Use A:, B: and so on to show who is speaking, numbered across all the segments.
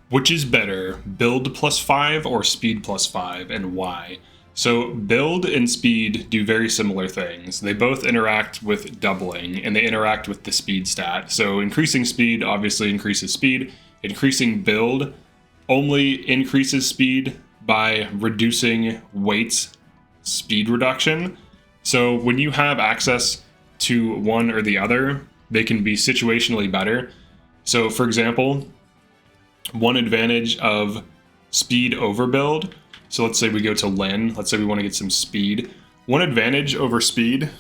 A: Which is better, build +5 or speed +5, and why? So build and speed do very similar things. They both interact with doubling, and they interact with the speed stat. So increasing speed obviously increases speed. Increasing build only increases speed by reducing weight's speed reduction. So when you have access to one or the other, they can be situationally better. So for example, one advantage of speed over build, so let's say we go to Lin, let's say we want to get some speed. One advantage over speed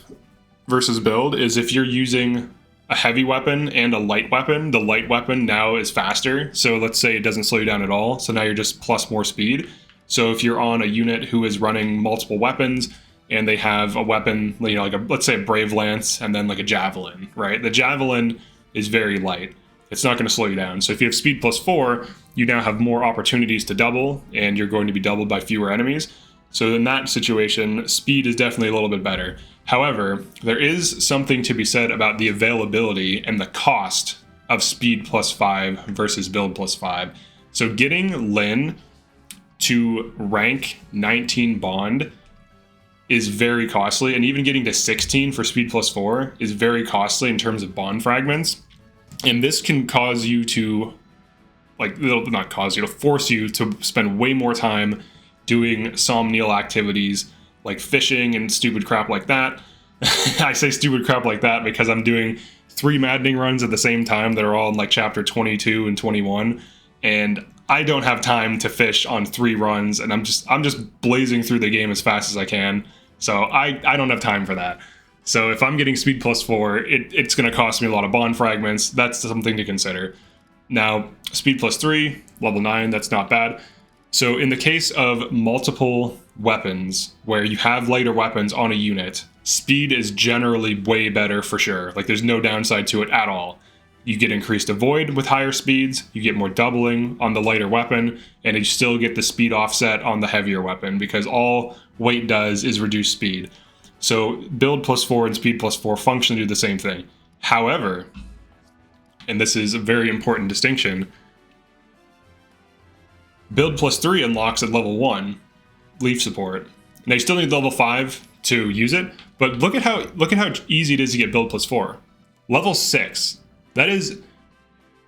A: versus build is if you're using a heavy weapon and a light weapon, the light weapon now is faster. So let's say it doesn't slow you down at all. So now you're just plus more speed. So if you're on a unit who is running multiple weapons and they have a weapon, you know, like let's say a Brave Lance and then like a Javelin, right? The Javelin is very light. It's not going to slow you down. So if you have speed +4, you now have more opportunities to double, and you're going to be doubled by fewer enemies. So in that situation, speed is definitely a little bit better. However, there is something to be said about the availability and the cost of speed +5 versus build +5. So getting Lin to rank 19 bond is very costly, and even getting to 16 for speed +4 is very costly in terms of bond fragments. And this can cause you to, like, it'll not cause you, to force you to spend way more time doing somnial activities like fishing and stupid crap like that. I say stupid crap like that because I'm doing 3 maddening runs at the same time that are all in like chapter 22 and 21, and I don't have time to fish on 3 runs, and I'm just blazing through the game as fast as I can. So I don't have time for that. So if I'm getting speed +4, it's going to cost me a lot of bond fragments. That's something to consider. Now, speed +3, level 9, that's not bad. So in the case of multiple weapons, where you have lighter weapons on a unit, speed is generally way better for sure. Like, there's no downside to it at all. You get increased avoid with higher speeds, you get more doubling on the lighter weapon, and you still get the speed offset on the heavier weapon, because all weight does is reduce speed. So build +4 and speed +4 functionally do the same thing. However, and this is a very important distinction, build +3 unlocks at level 1 leaf support. Now you still need level 5 to use it, but look at how easy it is to get build +4. Level 6, that is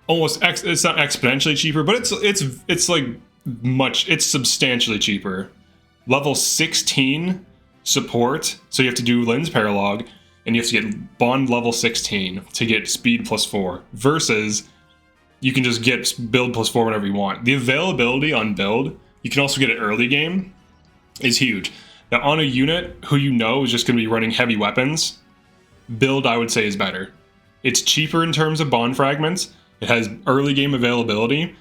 A: almost it's not exponentially cheaper, but it's like it's substantially cheaper. Level 16 support, so you have to do Lin's Paralog, and you have to get bond level 16 to get speed +4, versus you can just get build +4 whenever you want. The availability on build, you can also get it early game, is huge. Now on a unit who you know is just going to be running heavy weapons, build I would say is better. It's cheaper in terms of bond fragments, it has early game availability,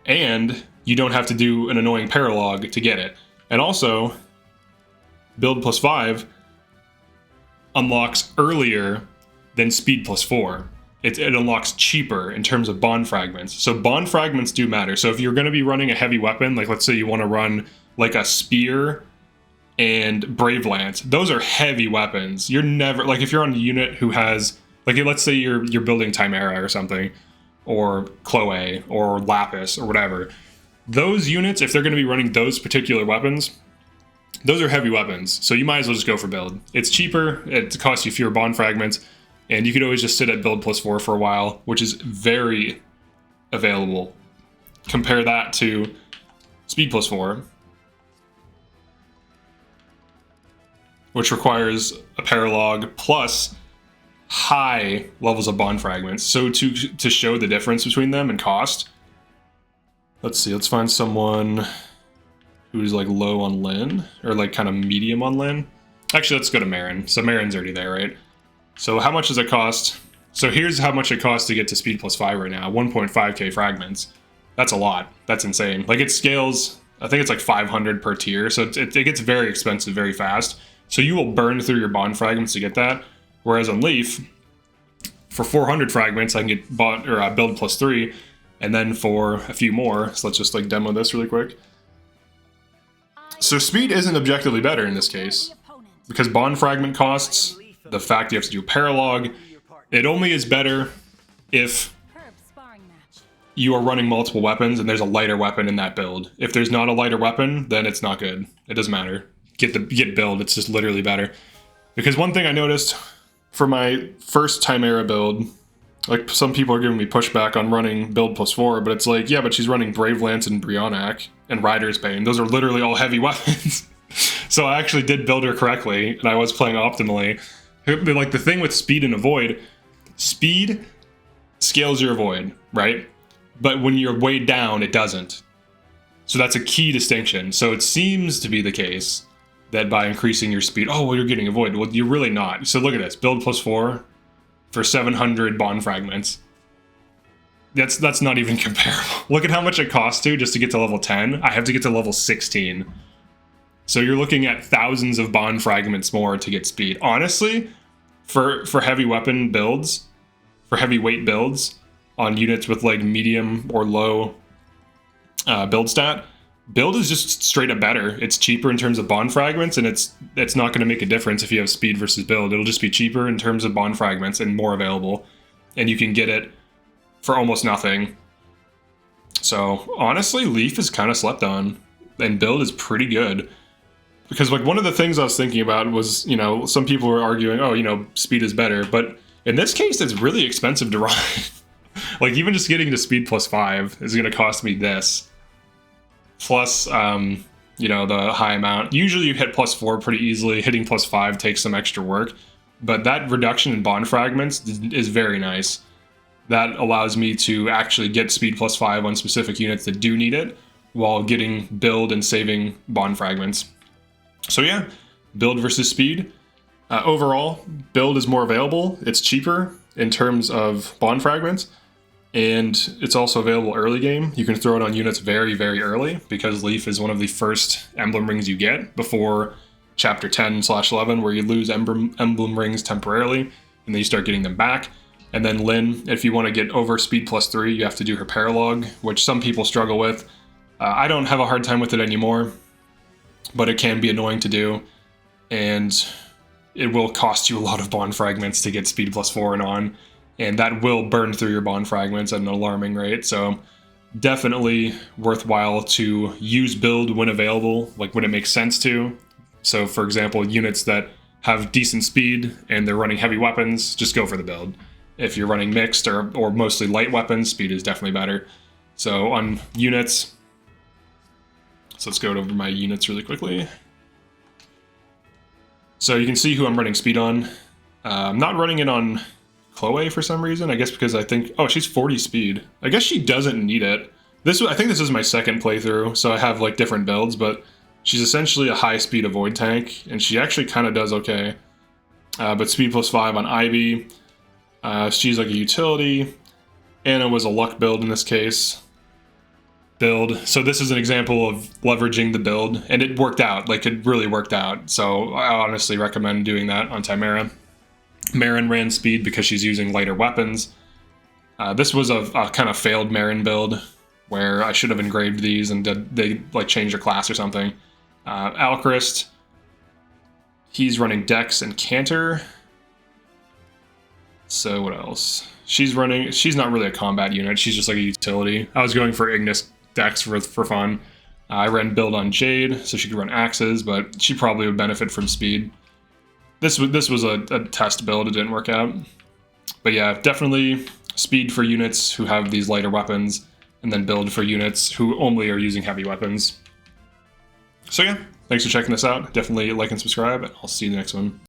A: and you don't have to do an annoying paralog to get it. And also, build +5 unlocks earlier than speed +4. It unlocks cheaper in terms of bond fragments. So bond fragments do matter. So if you're going to be running a heavy weapon, like let's say you want to run like a spear and Brave Lance, those are heavy weapons. You're never, like if you're on a unit who has, like let's say you're building Chimera or something, or Chloe or Lapis or whatever. Those units, if they're going to be running those particular weapons, those are heavy weapons, so you might as well just go for build. It's cheaper, it costs you fewer bond fragments, and you could always just sit at build +4 for a while, which is very available. Compare that to speed +4, which requires a paralog plus high levels of bond fragments. So to show the difference between them and cost, let's see, let's find someone who's like low on Lin, or like kind of medium on Lin. Actually, let's go to Marin. So Marin's already there, right? So how much does it cost? So here's how much it costs to get to speed +5 right now, 1.5k fragments. That's a lot, that's insane. Like it scales, I think it's like 500 per tier, so it gets very expensive very fast. So you will burn through your bond fragments to get that. Whereas on Leaf, for 400 fragments, I can get build +3, and then for a few more, so let's just like demo this really quick. So speed isn't objectively better in this case, because bond fragment costs, the fact you have to do a paralog, it only is better if you are running multiple weapons and there's a lighter weapon in that build. If there's not a lighter weapon, then it's not good. It doesn't matter. Get build, it's just literally better. Because one thing I noticed for my first Chimera build, like some people are giving me pushback on running build +4, but it's like, yeah, but she's running Brave Lance and Brionac and Rider's Bane. Those are literally all heavy weapons. So I actually did build her correctly, and I was playing optimally. Like the thing with speed and avoid, speed scales your avoid, right? But when you're weighed down, it doesn't. So that's a key distinction. So it seems to be the case that by increasing your speed, oh, well, you're getting avoid. Well, you're really not. So look at this, build +4 for 700 bond fragments. That's not even comparable. Look at how much it costs just to get to level 10. I have to get to level 16. So you're looking at thousands of bond fragments more to get speed. Honestly, for heavy weapon builds, for heavyweight builds, on units with like medium or low build stat, build is just straight up better. It's cheaper in terms of bond fragments, and it's not going to make a difference if you have speed versus build. It'll just be cheaper in terms of bond fragments and more available, and you can get it for almost nothing. So honestly, Leaf is kind of slept on, and build is pretty good. Because like one of the things I was thinking about was, you know, some people were arguing, oh, you know, speed is better, but in this case, it's really expensive to run. Like, even just getting to speed +5 is going to cost me this. Plus, you know, the high amount. Usually you hit +4 pretty easily. Hitting +5 takes some extra work. But that reduction in bond fragments is very nice. That allows me to actually get speed +5 on specific units that do need it, while getting build and saving bond fragments. So yeah, build versus speed. Overall, build is more available. It's cheaper in terms of bond fragments. And it's also available early game. You can throw it on units very, very early, because Leaf is one of the first emblem rings you get before chapter 10/11, where you lose emblem rings temporarily, and then you start getting them back. And then Lyn, if you want to get over speed +3, you have to do her paralog, which some people struggle with. I don't have a hard time with it anymore, but it can be annoying to do, and it will cost you a lot of bond fragments to get speed +4 and on. And that will burn through your bond fragments at an alarming rate. So definitely worthwhile to use build when available, like when it makes sense to. So for example, units that have decent speed and they're running heavy weapons, just go for the build. If you're running mixed or mostly light weapons, speed is definitely better. So on units, so let's go over my units really quickly. So you can see who I'm running speed on. I'm not running it on Chloe for some reason. I guess because I think, oh, she's 40 speed. I guess she doesn't need it. I think this is my second playthrough, so I have like different builds, but she's essentially a high speed avoid tank, and she actually kind of does okay. But speed +5 on Ivy. She's like a utility. Anna was a luck build in this case. So this is an example of leveraging the build, and it worked out. Like, it really worked out. So I honestly recommend doing that on Chimera. Marin ran speed because she's using lighter weapons. This was a kind of failed Marin build where I should have engraved these and they like changed their class or something. Alchrist, he's running Dex and Canter. So what else? She's not really a combat unit, she's just like a utility. I was going for Ignis Dex for fun. I ran build on Jade, so she could run axes, but she probably would benefit from speed. This was a test build, it didn't work out. But yeah, definitely speed for units who have these lighter weapons, and then build for units who only are using heavy weapons. So yeah, thanks for checking this out. Definitely like and subscribe, and I'll see you in the next one.